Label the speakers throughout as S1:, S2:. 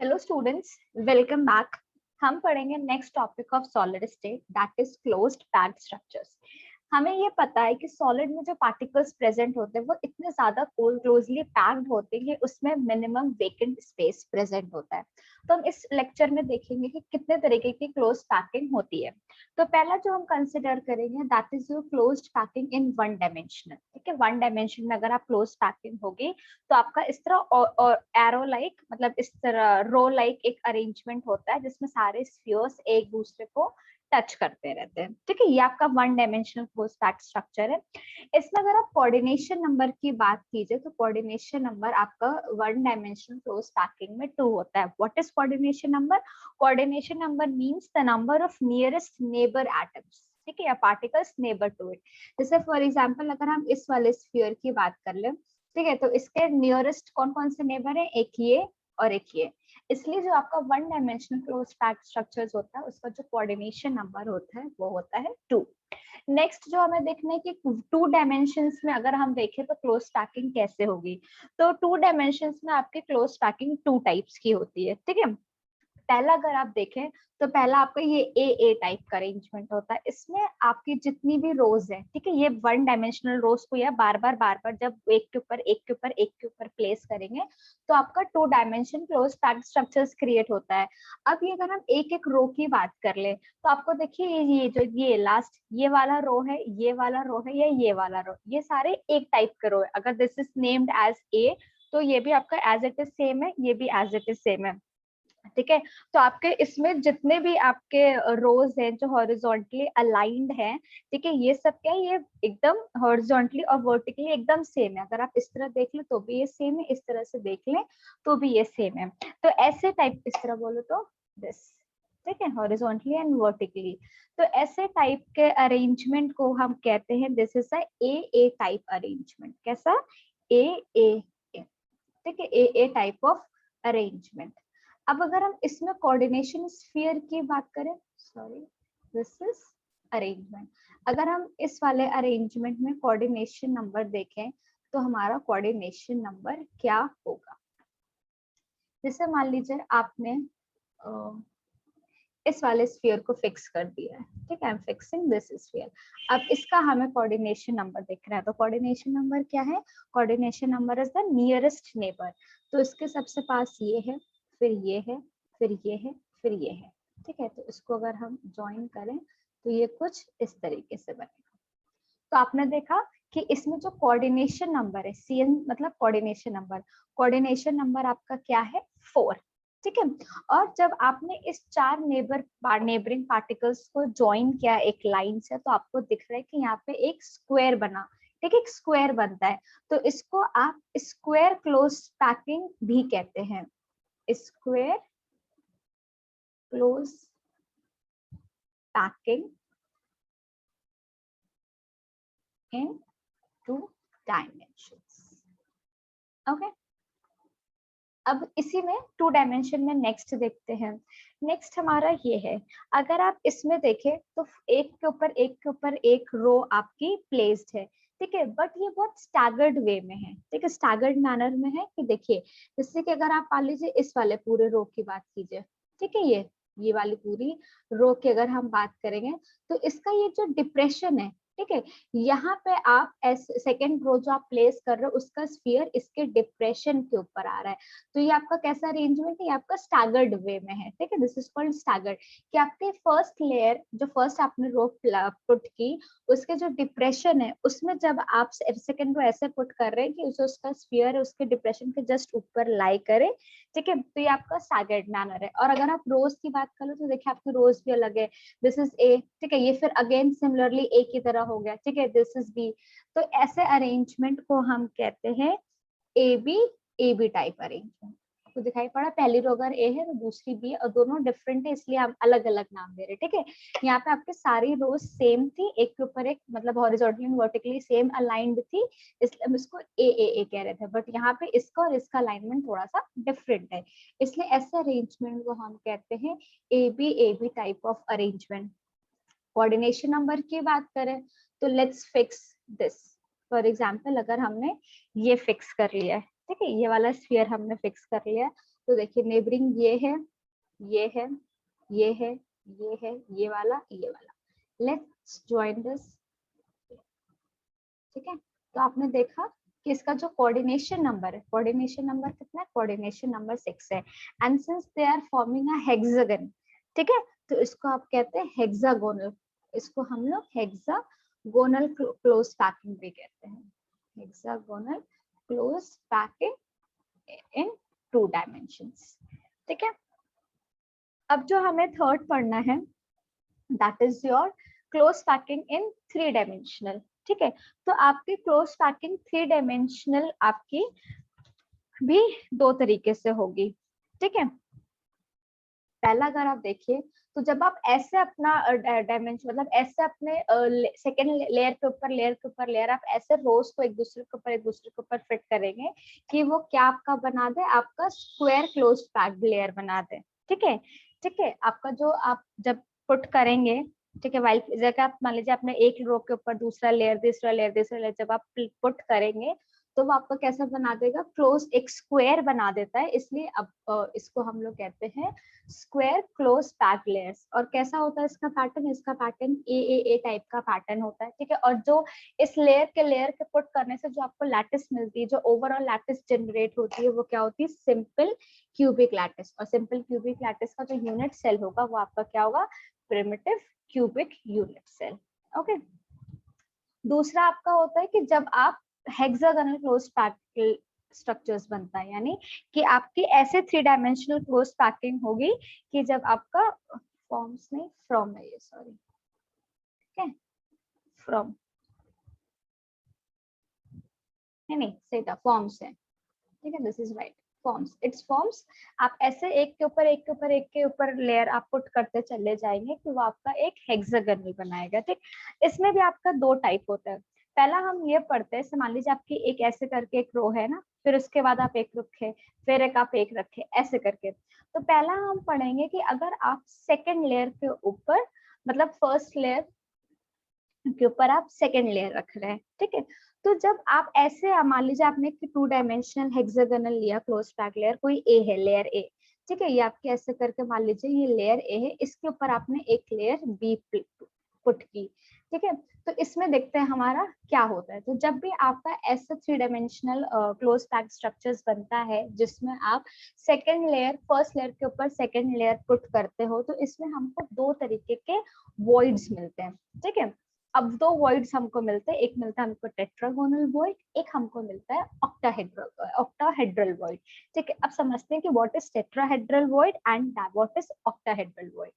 S1: Hello students, welcome back. हम पढ़ेंगे next topic of solid state, that is closed packed structures. हमें ये पता है कि सॉलिड में जो पार्टिकल्स प्रेजेंट होते हैं वो इतने ज्यादा क्लोजली पैक्ड होते हैं कि उसमें मिनिमम वेकेंट स्पेस प्रेजेंट होता है। तो हम इस लेक्चर में देखेंगे कि कितने तरीके की क्लोज पैकिंग होती है। तो पहला जो हम कंसिडर करेंगे that is your closed packing in one dimensional. ठीक है, वन डायमेंशन में अगर आप क्लोज पैकिंग होगी तो आपका इस तरह एरो लाइक मतलब इस तरह रो लाइक एक अरेंजमेंट होता है जिसमें सारे स्फीयर्स एक दूसरे को टच करते रहते हैं। ठीक है, ये आपका one dimensional close packed structure है। इसमें अगर आप कोऑर्डिनेशन नंबर की बात कीजिए तो कोऑर्डिनेशन नंबर आपका वन डायमेंशनल क्लोज पैकिंग में 2 होता है। What is coordination number? Coordination number means the number of nearest neighbour atoms, ठीक है, या पार्टिकल्स नेबर टू इट। जैसे फॉर एग्जांपल अगर हम इस वाले स्फीयर की बात कर ले, ठीक है, तो इसके नियरेस्ट कौन कौन से नेबर है? एक ये और एक ये। इसलिए जो आपका one dimensional close packed structures होता है उसका जो कोऑर्डिनेशन नंबर होता है वो होता है 2। नेक्स्ट जो हमें देखना है कि 2 डायमेंशंस में अगर हम देखें तो क्लोज पैकिंग कैसे होगी। तो 2 डायमेंशंस में आपकी क्लोज पैकिंग 2 टाइप्स की होती है। ठीक है, पहला अगर आप देखें तो पहला आपका ये ए टाइप का अरेंजमेंट होता है। इसमें आपकी जितनी भी रोज है, ठीक है, ये वन डायमेंशनल रोज को या बार बार जब एक के ऊपर एक के ऊपर एक के ऊपर प्लेस करेंगे तो आपका 2 dimension close packed structures create होता है। अब ये अगर हम एक एक रो की बात कर ले तो आपको देखिए ये जो ये लास्ट ये वाला रो है, ये वाला रो है, या ये वाला रो, ये सारे एक टाइप के रो है। अगर this is named as A तो ये भी आपका एज इट इज सेम है, ये भी एज इट इज सेम है। ठीक है, तो आपके इसमें जितने भी आपके रोज हैं जो हॉरिजॉन्टली अलाइंड हैं, ठीक है, ये सब क्या है, ये एकदम हॉरिजॉन्टली और वर्टिकली एकदम सेम है। अगर आप इस तरह देख लें तो भी ये सेम है, इस तरह से देख लें तो भी ये सेम है। तो ऐसे टाइप इस तरह बोलो तो दिस, ठीक है, हॉरिजॉन्टली एंड वर्टिकली। तो ऐसे टाइप के अरेंजमेंट को हम कहते हैं this is a A type arrangement. कैसा? ए, ठीक है, ए टाइप ऑफ अरेंजमेंट। अब अगर हम इसमें कोऑर्डिनेशन स्फीयर की बात करें, सॉरी दिस इज अरेंजमेंट। अगर हम इस वाले अरेंजमेंट में कोऑर्डिनेशन नंबर देखें तो हमारा कोऑर्डिनेशन नंबर क्या होगा? जैसे मान लीजिए आपने इस वाले स्फीयर को फिक्स कर दिया है, ठीक है, I am fixing this sphere. अब इसका हमें कोऑर्डिनेशन नंबर देखना है, तो कोऑर्डिनेशन नंबर क्या है? Coordination number is the nearest neighbour. तो इसके सबसे पास ये है, फिर ये है, फिर ये है, फिर ये है। ठीक है, तो इसको अगर हम ज्वाइन करें तो ये कुछ इस तरीके से बनेगा। तो आपने देखा कि इसमें जो कोऑर्डिनेशन नंबर है, सीएन मतलब कोऑर्डिनेशन नंबर आपका क्या है? 4। ठीक है, और जब आपने इस 4 नेबरिंग पार्टिकल्स को ज्वाइन किया एक लाइन से तो आपको दिख रहा है कि यहाँ पे एक स्क्वायर बना। ठीक है, एक स्क्वायर बनता है, तो इसको आप स्क्वायर क्लोज पैकिंग भी कहते हैं। Square close packing in 2 dimensions. Okay, अब इसी में 2 डायमेंशन में नेक्स्ट देखते हैं। नेक्स्ट हमारा ये है, अगर आप इसमें देखें तो एक के ऊपर एक के ऊपर एक रो आपकी प्लेस्ड है। ठीक है, बट ये बहुत स्टैगर्ड वे में है। ठीक है, स्टैगर्ड मैनर में है कि देखिए जैसे कि अगर आप मान लीजिए इस वाले पूरे रो की बात कीजिए, ठीक है, ये वाली पूरी रो की अगर हम बात करेंगे तो इसका ये जो डिप्रेशन है, ठीक है, यहाँ पे आप सेकेंड रो जो आप प्लेस कर रहे हो उसका स्फीयर इसके डिप्रेशन के ऊपर आ रहा है। तो ये आपका कैसा अरेंजमेंट है? ये आपका स्टैगर्ड वे में है। ठीक है, दिस इज कॉल्ड स्टैगर्ड। कि आपके फर्स्ट लेयर जो फर्स्ट आपने रो पुट की उसके जो डिप्रेशन है उसमें जब आप सेकेंड रो ऐसे पुट कर रहे हैं कि जो उसका स्फीयर है उसके डिप्रेशन के जस्ट ऊपर लाई करे। ठीक है, तो ये आपका स्टैगर्ड मैनर है। और अगर आप रोज की बात करो तो देखिए आपकी रोज भी अलग है। दिस इज ए, ठीक है, ये फिर अगेन सिमिलरली ए की तरह हो गया। ठीक है, दिस इज बी। तो ऐसे अरेंजमेंट को हम कहते हैं ए बी टाइप अरेंजमेंट। आपको दिखाई पड़ा, पहली रो अगर ए है तो दूसरी बी है और दोनों डिफरेंट है इसलिए हम अलग अलग नाम दे रहे हैं। ठीक है, यहाँ पे आपके सारी रोज सेम थी, एक के ऊपर एक मतलब horizontally and vertically same aligned थी, इसलिए हम इसको ए कह रहे थे। बट यहाँ पे इसका और इसका अलाइनमेंट थोड़ा सा डिफरेंट है, इसलिए ऐसे अरेंजमेंट को हम कहते हैं A B type of arrangement. Coordination number की बात करें तो let's fix this. For example अगर हमने ये फिक्स कर लिया है, ठीक है, ये वाला स्फीयर हमने फिक्स कर लिया है, तो देखिए नेबरिंग ये है, ये है, ये है, ये है, ये वाला, ये वाला। Let's join this. ठीक है, तो आपने देखा कि इसका जो कोऑर्डिनेशन नंबर है, कोऑर्डिनेशन नंबर कितना है, कोऑर्डिनेशन नंबर 6 है। And since they are forming a hexagon, ठीक है, तो इसको आप कहते हैं हेक्सागोनल, इसको हम लोग हेक्सागोनल क्लोज पैकिंग भी कहते हैं, hexagonal close packing in 2 dimensions. ठीक है, अब जो हमें थर्ड पढ़ना है that is your close packing in 3 dimensional. ठीक है, तो आपकी क्लोज पैकिंग 3 डायमेंशनल आपकी भी 2 तरीके से होगी। ठीक है, पहला अगर आप देखिए तो जब आप ऐसे अपना डायमेंशन मतलब ऐसे अपने सेकेंड लेयर के ऊपर लेयर के ऊपर लेयर आप ऐसे रोज को एक दूसरे के ऊपर एक दूसरे के ऊपर फिट करेंगे कि वो क्या आपका बना दे, आपका स्क्वायर क्लोज पैक्ड लेयर बना दे। ठीक है, ठीक है, आपका जो आप जब पुट करेंगे, ठीक है, वाइल जगह आप मान लीजिए आपने एक रो के ऊपर दूसरा लेयर तीसरा लेयर तीसरा लेयर जब आप पुट करेंगे तो वो आपको कैसा बना देगा, क्लोज एक स्क्वायर बना देता है। इसलिए अब इसको हम लोग कहते हैं स्क्वायर क्लोज पैक लेयर्स। और कैसा होता है इसका पैटर्न, इसका पैटर्न ए टाइप का पैटर्न होता है। ठीक है, और जो इस लेयर के पुट करने से जो आपको लैटिस मिलती है, जो ओवरऑल लैटिस जनरेट होती है, वो क्या होती है, सिंपल क्यूबिक लैटिस। और सिंपल क्यूबिक लैटिस का जो यूनिट सेल होगा वो आपका क्या होगा, primitive cubic unit cell. Okay, दूसरा आपका होता है कि जब आप हेक्सागोनल क्लोज पैक स्ट्रक्चर्स बनता है, यानी कि आपकी ऐसे 3 डायमेंशनल क्लोज पैकिंग होगी कि जब आपका फॉर्म्स नहीं फ्रॉम है ये, सॉरी, ठीक है, फ्रॉम नहीं सही था, फॉर्म्स है। ठीक है, this is right, forms, it's forms. आप ऐसे एक के ऊपर एक के ऊपर एक के ऊपर लेयर आप पुट करते चले जाएंगे कि वो आपका एक हेक्सागोनल बनाएगा। ठीक, इसमें भी आपका 2 टाइप होता है। पहला हम ये पढ़ते हैं, मान लीजिए आपकी एक ऐसे करके एक रो है ना, फिर उसके बाद आप एक रखे, फिर एक आप एक रखे, ऐसे करके। तो पहला हम पढ़ेंगे कि अगर आप सेकेंड लेयर के ऊपर मतलब फर्स्ट लेयर के ऊपर आप सेकेंड लेयर रख रहे हैं। ठीक है, तो जब आप ऐसे मान लीजिए आपने 2 डायमेंशनल हेक्सागोनल लिया क्लोज पैक लेयर, कोई ए है, लेयर ए। ठीक है, ये आपके ऐसे करके मान लीजिए ये लेयर ए है, इसके ऊपर आपने एक लेयर बी पुट की। ठीक है, तो इसमें देखते हैं हमारा क्या होता है। तो जब भी आपका ऐसा 3 डायमेंशनल क्लोज पैक स्ट्रक्चर्स बनता है जिसमें आप सेकेंड लेयर फर्स्ट लेयर के ऊपर सेकेंड लेयर पुट करते हो, तो इसमें हमको 2 तरीके के वॉइड्स मिलते हैं। ठीक है, अब 2 वॉइड्स हमको मिलते हैं, एक मिलता है हमको टेट्रागोनल वॉइड, एक हमको मिलता है ऑक्टाहेड्रल वॉइड। ठीक है, अब समझते हैं कि what is tetrahedral void and what is octahedral void.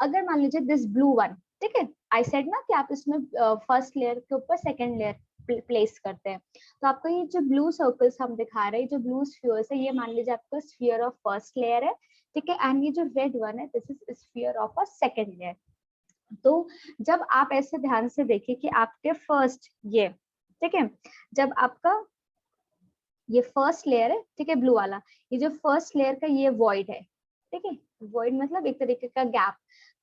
S1: अगर मान लीजिए दिस ब्लू वन, ठीक है, आई सेड ना कि आप इसमें फर्स्ट लेयर के ऊपर सेकेंड लेयर प्लेस करते हैं, तो आपको ये जो ब्लू सर्कल्स हम दिखा रहे हैं, जो ब्लू स्फीयर्स है, ये मान लीजिए आपका स्फीयर ऑफ फर्स्ट लेयर है। ठीक है, एंड ये जो रेड वन है, this is sphere of a second layer. तो जब आप ऐसे ध्यान से देखिए कि आपके फर्स्ट ये, ठीक है, जब आपका ये फर्स्ट लेयर है, ठीक है, ब्लू वाला, ये जो फर्स्ट लेयर का ये वॉइड है। ठीक है, वॉइड मतलब एक तरीके का गैप।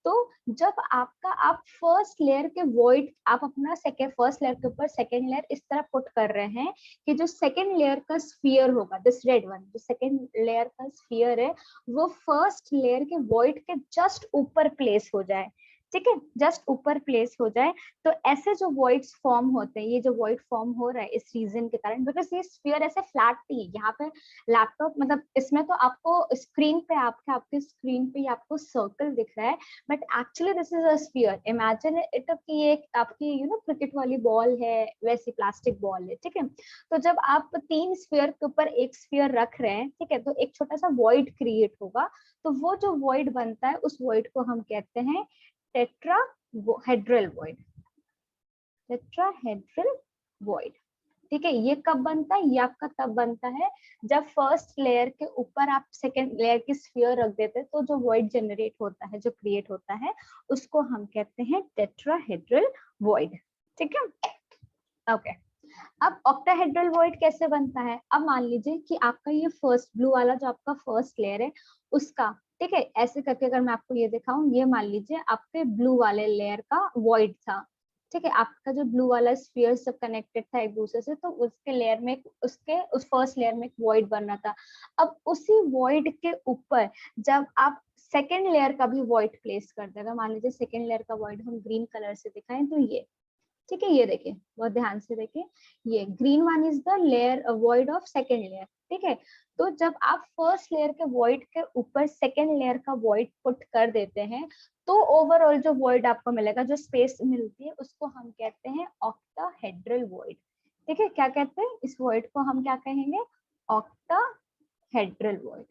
S1: तो जब आपका आप फर्स्ट लेयर के वॉइड आप अपना सेकेंड फर्स्ट लेयर के ऊपर सेकेंड लेयर इस तरह पुट कर रहे हैं कि जो सेकेंड लेयर का स्फीयर होगा, दिस रेड वन, जो सेकेंड लेयर का स्फीयर है, वो फर्स्ट लेयर के वॉइड के जस्ट ऊपर प्लेस हो जाए। ठीक है, जस्ट ऊपर प्लेस हो जाए। तो ऐसे जो वॉइड्स फॉर्म होते हैं, ये जो वॉइड फॉर्म हो रहा है इस रीजन के कारण, बिकॉज ये स्फीयर ऐसे फ्लैट थी, यहाँ पे लैपटॉप मतलब इसमें तो आपको स्क्रीन पे आपके स्क्रीन पे आपको सर्कल दिख रहा है, but actually this is a sphere. Imagine it कि ये आपकी क्रिकेट वाली बॉल है, वैसी प्लास्टिक बॉल है। ठीक है, तो जब आप 3 स्फीयर के ऊपर एक स्फीयर रख रहे हैं, ठीक है, तो एक छोटा सा वॉइड क्रिएट होगा। तो वो जो वॉइड बनता है उस वॉइड को हम कहते हैं टेट्राहेड्रल वॉइड, टेट्राहेड्रल वॉइड। ठीक है, ये कब बनता है, ये आपका तब बनता है जब फर्स्ट लेयर के ऊपर आप सेकेंड लेयर की स्फीयर रख देते हैं, तो जो वॉइड जनरेट होता है, जो क्रिएट होता है, उसको हम कहते हैं टेट्राहेड्रल वॉइड। ठीक है, ओके। अब ऑक्टाहेड्रल वॉइड कैसे बनता है, अब मान लीजिए कि आपका ये फर्स्ट ब्लू वाला जो आपका फर्स्ट लेयर है उसका, ठीक है, ऐसे करके अगर मैं आपको ये दिखाऊं, ये मान लीजिए आपके ब्लू वाले लेयर का वॉइड था। ठीक है, आपका जो ब्लू वाला स्फीयर सब कनेक्टेड था एक दूसरे से, तो उसके लेयर में उसके उस फर्स्ट लेयर में एक वॉइड बन रहा था। अब उसी वॉइड के ऊपर जब आप सेकेंड लेयर का भी वॉइड प्लेस कर देगा, मान लीजिए सेकेंड लेयर का वॉइड हम ग्रीन कलर से दिखाएं तो ये, ठीक है, ये देखिए बहुत ध्यान से देखिए, ये green one is the layer void of second layer. ठीक है, तो जब आप फर्स्ट लेयर के वॉइड के ऊपर सेकेंड लेयर का वॉइड पुट कर देते हैं, तो ओवरऑल जो वॉइड आपको मिलेगा, जो स्पेस मिलती है, उसको हम कहते हैं ऑक्टाहेड्रल वॉइड। ठीक है, क्या कहते हैं इस वॉइड को, हम क्या कहेंगे, ऑक्टाहेड्रल वॉइड,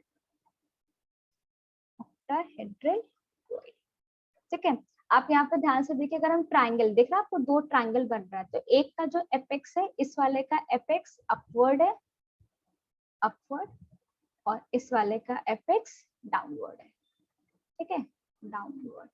S1: ऑक्टाहेड्रल वॉइड। ठीक है, आप यहाँ पे ध्यान से देखिए, अगर हम ट्राइंगल देख रहे हैं, आपको दो ट्राइंगल बन रहा है, तो एक का जो एपेक्स है, इस वाले का एपेक्स अपवर्ड है, अपवर्ड, और इस वाले का एपेक्स डाउनवर्ड है। ठीक है, डाउनवर्ड।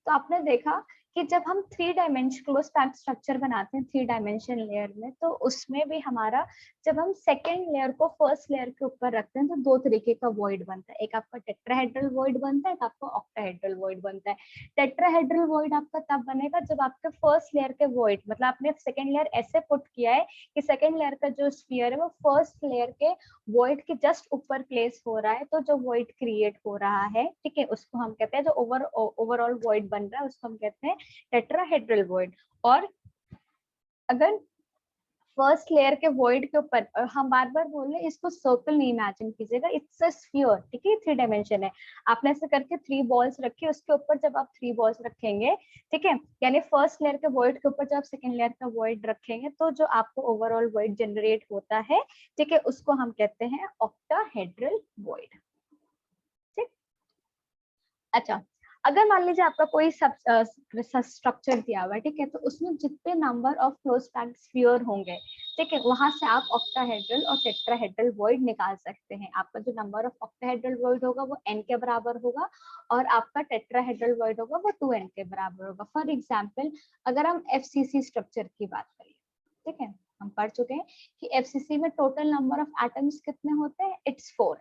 S1: तो आपने देखा कि जब हम three dimension close packed structure बनाते हैं थ्री डायमेंशन लेयर में, तो उसमें भी हमारा जब हम सेकेंड लेयर को फर्स्ट लेयर के ऊपर रखते हैं तो दो तरीके का वॉइड बनता है, एक आपका टेट्राहेड्रल वॉइड बनता है, एक आपका ऑक्टाहेड्रल वॉइड बनता है। टेट्राहेड्रल वॉइड आपका तब बनेगा जब आपके फर्स्ट लेयर के वॉइड, मतलब आपने सेकेंड लेयर ऐसे पुट किया है कि सेकेंड लेयर का जो स्फीयर है वो फर्स्ट लेयर के वॉइड के जस्ट ऊपर प्लेस हो रहा है, तो जो वॉइड क्रिएट हो रहा है, ठीक है, उसको हम कहते हैं, जो ओवरऑल वॉइड बन रहा है उसको हम कहते हैं टेट्राहेड्रल वॉइड। और अगर फर्स्ट लेयर के वॉइड के ऊपर, हम बार बार बोल रहे हैं इसको सर्कल नहीं इमेजिन कीजिएगा, इट्स अ स्फीयर। ठीक है, थ्री डायमेंशन है, आपने ऐसे करके थ्री बॉल्स रखी, उसके ऊपर जब आप थ्री बॉल्स रखेंगे, ठीक है, यानी फर्स्ट लेयर के वॉइड के ऊपर जब आप सेकेंड लेयर का वॉइड रखेंगे, तो जो आपको ओवरऑल वॉइड जनरेट होता है, ठीक है, उसको हम कहते हैं ऑक्टाहेड्रल वॉइड। ठीक, अच्छा, अगर मान लीजिए आपका कोई स्ट्रक्चर दिया हुआ है, ठीक है, तो उसमें जितने number of close packed sphere होंगे, ठीक है, वहां से आप ऑक्टाहेड्रल और टेट्राहेड्रल वॉइड निकाल सकते हैं। आपका जो नंबर ऑफ ऑक्टाहेड्रल वॉइड होगा वो n के बराबर होगा, और आपका टेट्राहेड्रल वॉइड होगा वो 2n के बराबर होगा। फॉर एग्जाम्पल, अगर हम FCC स्ट्रक्चर की बात करें, ठीक है, हम पढ़ चुके हैं कि FCC में टोटल नंबर ऑफ एटम्स कितने होते हैं, इट्स 4।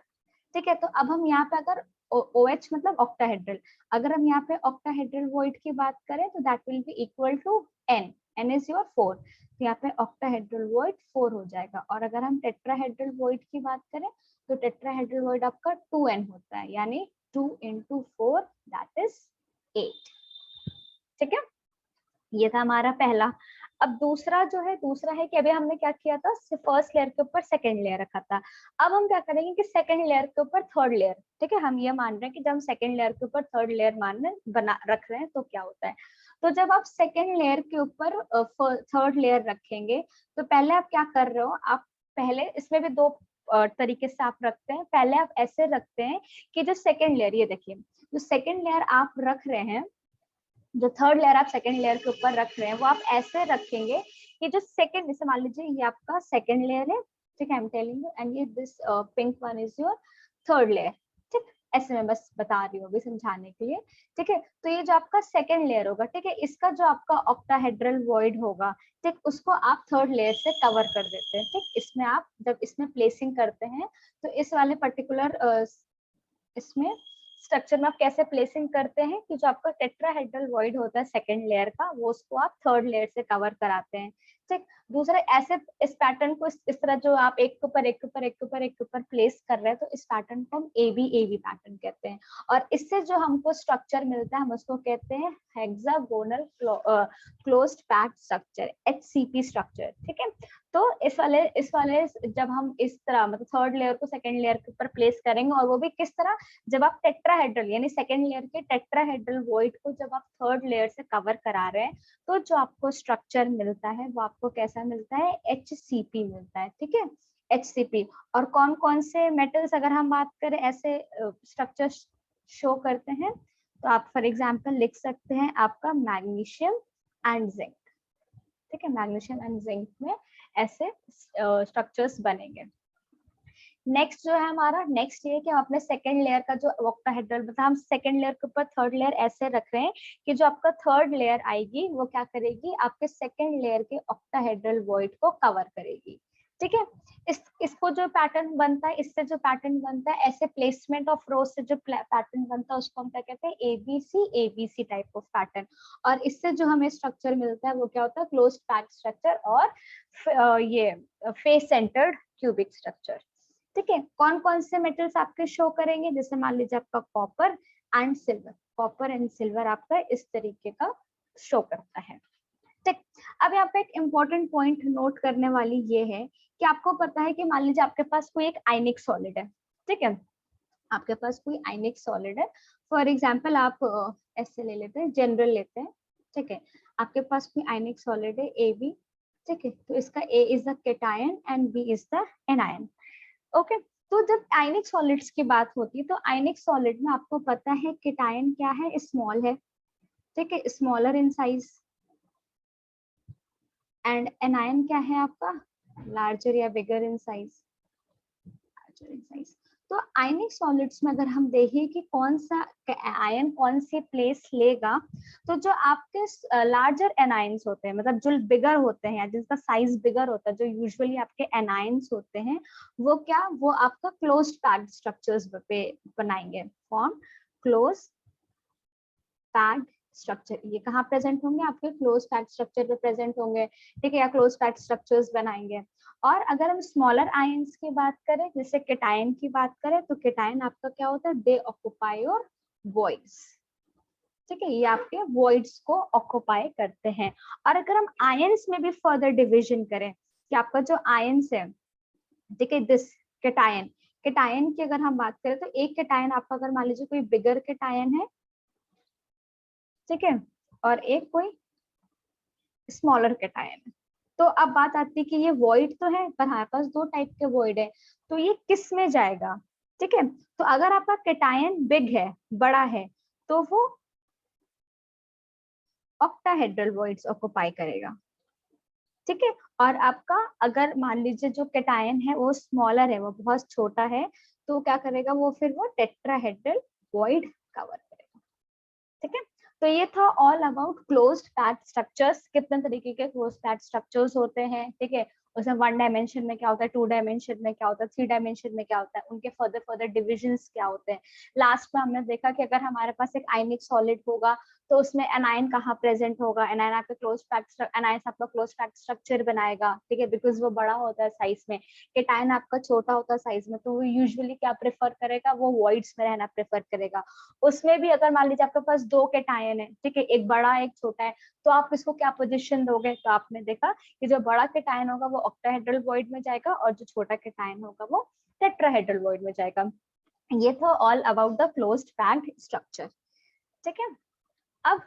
S1: ठीक है, तो अब हम यहाँ पे अगर OH मतलब ऑक्टाहेड्रल, अगर हम यहाँ पे ऑक्टाहेड्रल वॉइड की बात करें तो that will be equal to n, n is your 4, तो यहाँ पे ऑक्टाहेड्रल वॉइड 4 हो जाएगा। और अगर हम टेट्राहेड्रल वॉइड की बात करें तो टेट्राहेड्रल वॉइड आपका 2n होता है, यानी 2 into 4 दैट इज 8। ठीक है, ये था हमारा पहला। अब दूसरा जो है, दूसरा है कि अभी हमने क्या किया था, फर्स्ट लेयर के ऊपर सेकंड लेयर रखा था। अब हम क्या करेंगे कि सेकंड लेयर के ऊपर थर्ड लेयर, ठीक है, हम ये मान रहे हैं कि जब हम सेकंड लेयर के ऊपर थर्ड लेयर बना रख रहे हैं तो क्या होता है। तो जब आप सेकंड लेयर के ऊपर थर्ड लेयर रखेंगे, तो पहले आप क्या कर रहे हो, आप पहले इसमें भी दो तरीके से आप रखते हैं। पहले आप ऐसे रखते हैं कि जो सेकेंड लेयर, ये देखिए, जो सेकेंड लेयर आप रख रहे हैं, जो थर्ड लेयर आप सेकंड लेयर के ऊपर रख रहे हैं, वो आप ऐसे रखेंगे कि जो सेकंड, जैसे मान लीजिए ये आपका सेकंड लेयर है, ठीक है, I am telling you, and ये this pink one is your third layer. ठीक, ऐसे मैं बस बता रही हूँ अभी समझाने के लिए। ठीक है, तो ये जो आपका सेकंड लेयर होगा, ठीक है, इसका जो आपका ऑक्टाहेड्रल वॉइड होगा, ठीक, उसको आप थर्ड लेयर से कवर कर देते हैं। ठीक, इसमें आप जब इसमें प्लेसिंग करते हैं तो इस वाले पर्टिकुलर इसमें स्ट्रक्चर में आप कैसे प्लेसिंग करते हैं कि जो आपका टेट्राहेड्रल वॉइड होता है सेकंड लेयर का, वो उसको आप थर्ड लेयर से कवर कराते हैं। ठीक, दूसरा ऐसे इस पैटर्न को इस तरह जो आप एक के ऊपर एक के ऊपर एक के ऊपर एक के ऊपर प्लेस कर रहे हैं, तो इस पैटर्न को हम एबी पैटर्न कहते हैं। और इससे जो हमको स्ट्रक्चर मिलता है, हम उसको कहते हैं hexagonal closed packed structure, HCP structure. ठीक है, तो इस वाले जब हम इस तरह मतलब थर्ड लेयर को सेकंड लेयर के ऊपर प्लेस करेंगे, और वो भी किस तरह, जब आप टेट्राहेड्रल यानी सेकंड लेयर के टेट्राहेड्रल वॉइड को जब आप थर्ड लेयर से कवर करा रहे हैं, तो जो आपको स्ट्रक्चर मिलता है वो आपको कैसा मिलता है, HCP मिलता है। ठीक है, HCP। और कौन कौन से मेटल्स अगर हम बात करें ऐसे स्ट्रक्चर शो करते हैं, तो आप फॉर एग्जांपल लिख सकते हैं आपका मैग्नीशियम एंड जिंक। ठीक है, मैग्नीशियम एंड जिंक में ऐसे स्ट्रक्चर्स बनेंगे। नेक्स्ट जो है हमारा, नेक्स्ट ये कि हम अपने सेकंड लेयर का जो ऑक्टाहेड्रल, मतलब हम सेकंड लेयर के ऊपर थर्ड लेयर ऐसे रख रहे हैं कि जो आपका थर्ड लेयर आएगी वो क्या करेगी, आपके सेकंड लेयर के ऑक्टाहेड्रल वॉइड को कवर करेगी। ठीक है। इसको जो पैटर्न बनता है, इससे जो पैटर्न बनता है, ऐसे प्लेसमेंट ऑफ रोज से जो पैटर्न बनता है उसको हम क्या कहते हैं, एबीसी टाइप ऑफ पैटर्न। और इससे जो हमें स्ट्रक्चर मिलता है वो क्या होता है, क्लोज्ड पैक्ड स्ट्रक्चर और ये फेस सेंटर्ड क्यूबिक स्ट्रक्चर। ठीक है। कौन कौन से मेटल्स आपके शो करेंगे, जैसे मान लीजिए आपका copper and silver, copper and silver आपका इस तरीके का शो करता है। ठीक। अब यहाँ पे एक इम्पोर्टेंट पॉइंट नोट करने वाली ये है कि आपको पता है कि मान लीजिए आपके पास कोई एक आयनिक सॉलिड है। ठीक है, आपके पास कोई आयनिक सॉलिड है। फॉर एग्जाम्पल आप ऐसे ले लेते हैं, जनरल लेते हैं। ठीक है, आपके पास कोई आयनिक सॉलिड है ए बी। ठीक है, तो इसका A is the cation and B is the anion. Okay, तो जब आयनिक सॉलिड्स की बात होती है तो आयनिक सॉलिड में आपको पता है केटायन क्या है, स्मॉल है। ठीक है, smaller in size, and anion क्या है आपका, लार्जर या bigger in size, larger in size. तो आयनिक सॉलिड्स में अगर हम देखें कि कौन सा आयन कौन सी प्लेस लेगा, तो जो आपके लार्जर एनायंस होते हैं, मतलब जो बिगर होते हैं, जिसका साइज बिगर होता है, जो यूजुअली आपके एनायंस होते हैं, वो क्या, वो आपका क्लोज्ड पैक्ड स्ट्रक्चर्स पे बनाएंगे, फॉर्म क्लोज पैक्ड स्ट्रक्चर। ये कहाँ प्रेजेंट होंगे, आपके क्लोज पैक्ड स्ट्रक्चर पे प्रेजेंट होंगे। ठीक है, या क्लोज पैक्ड स्ट्रक्चर्स बनाएंगे। और अगर हम स्मॉलर आयंस की बात करें, जैसे केटायन की बात करें, तो केटायन आपका क्या होता है, दे ऑक्युपाई योर वॉइड्स। ठीक है, ये आपके वॉइड्स को ऑक्युपाई करते हैं। और अगर हम आयंस में भी फर्दर डिविजन करें कि आपका जो आयंस है, ठीक है, दिस केटायन, केटायन की अगर हम बात करें तो एक केटायन आपका, अगर मान लीजिए कोई बिगर केटायन है, ठीक है, और एक कोई स्मॉलर केटायन है, तो अब बात आती है कि ये वॉइड तो है, पर हमारे पास दो टाइप के वॉइड है, तो ये किस में जाएगा। ठीक है, तो अगर आपका केटायन बिग है, बड़ा है, तो वो ऑक्टाहेड्रल वॉइड्स ऑक्युपाई करेगा। ठीक है, और आपका अगर मान लीजिए जो केटायन है वो स्मॉलर है, वो बहुत छोटा है, तो क्या करेगा वो, फिर वो टेट्राहेड्रल वॉइड कवर करेगा। ठीक है, तो ये था all about closed packed structures. कितने तरीके के क्लोज्ड पैक्ड स्ट्रक्चर्स होते हैं, ठीक है, उसमें 1 डायमेंशन में क्या होता है, 2 डायमेंशन में क्या होता है, 3 डायमेंशन में क्या होता है, उनके फर्दर डिविजन्स क्या होते हैं। लास्ट में हमने देखा कि अगर हमारे पास एक आयनिक सॉलिड होगा तो उसमें एनायन कहाँ प्रेजेंट होगा, एनायन आपका क्लोज पैक्ड एनायन आपका क्लोज पैक्ड स्ट्रक्चर बनाएगा। ठीक है, बिकॉज वो बड़ा होता है साइज में, केटायन आपका छोटा होता है साइज में, तो वो यूजुअली क्या प्रेफर करेगा, वो वॉइड्स में रहना प्रेफर करेगा। उसमें भी अगर मान लीजिए आपके पास 2 केटायन है, ठीक है, एक बड़ा है एक छोटा है, तो आप इसको क्या पोजीशन दोगे, तो आपने देखा कि जो बड़ा केटायन होगा वो ऑक्टाहेड्रल वॉइड में जाएगा, और जो छोटा केटायन होगा वो टेट्राहेड्रल वॉइड में जाएगा। ये था all about the closed packed structure. ठीक है, अब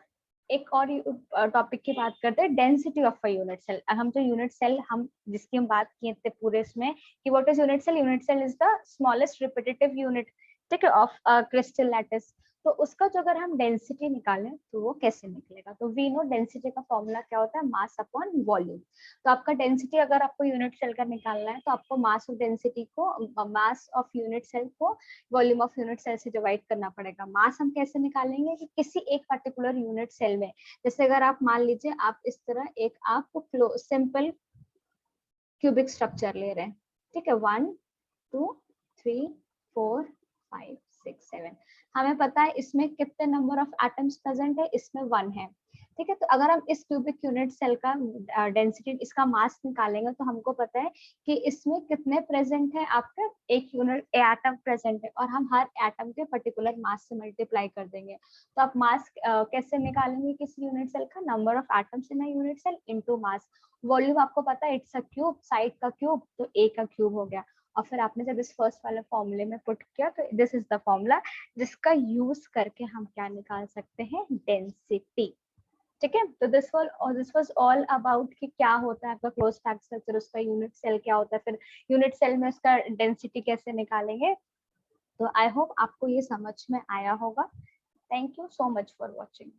S1: एक और टॉपिक की बात करते हैं, density of a unit cell. हम जो यूनिट सेल हम जिसकी हम बात किए थे पूरे इसमें कि what is unit cell, unit cell is the smallest repetitive unit, ठीक है, ऑफ क्रिस्टल लैटिस। तो उसका जो अगर हम डेंसिटी निकालें तो वो कैसे निकलेगा, तो वी नो डेंसिटी का फॉर्मूला क्या होता है, मास अपॉन वॉल्यूम। तो आपका डेंसिटी अगर आपको यूनिट सेल का निकालना है तो आपको मास ऑफ डेंसिटी को, मास ऑफ यूनिट सेल को वॉल्यूम ऑफ यूनिट सेल से डिवाइड करना पड़ेगा। मास हम कैसे निकालेंगे कि किसी एक पर्टिकुलर यूनिट सेल में, जैसे अगर आप मान लीजिए आप इस तरह एक आप सिंपल क्यूबिक स्ट्रक्चर ले रहे हैं, ठीक है, 1 2 3 4 5 6 7, हमें पता है इसमें कितने नंबर ऑफ एटम्स प्रेजेंट है, इसमें 1 है। ठीक है, तो अगर हम इस क्यूबिक यूनिट सेल का डेंसिटी, इसका मास निकालेंगे तो हमको पता है कि इसमें कितने प्रेजेंट है, आपका एक यूनिट एटम प्रेजेंट है, और हम हर एटम के पर्टिकुलर मास से मल्टीप्लाई कर देंगे। तो आप मास कैसे निकालेंगे किसी यूनिट सेल का, number of atoms in a unit cell into mass. Volume आपको पता है इट्स अ क्यूब, साइड का क्यूब, तो ए का क्यूब हो गया। और फिर आपने जब इस फर्स्ट वाले फॉर्मूले में पुट किया तो दिस इज द फॉर्मूला जिसका यूज करके हम क्या निकाल सकते हैं, डेंसिटी। ठीक है, तो दिस वाज ऑल अबाउट कि क्या होता है आपका क्लोज पैक्ड स्ट्रक्चर, उसका यूनिट सेल क्या होता है, फिर यूनिट सेल में उसका डेंसिटी कैसे निकालेंगे। तो आई होप आपको ये समझ में आया होगा। Thank you so much for watching.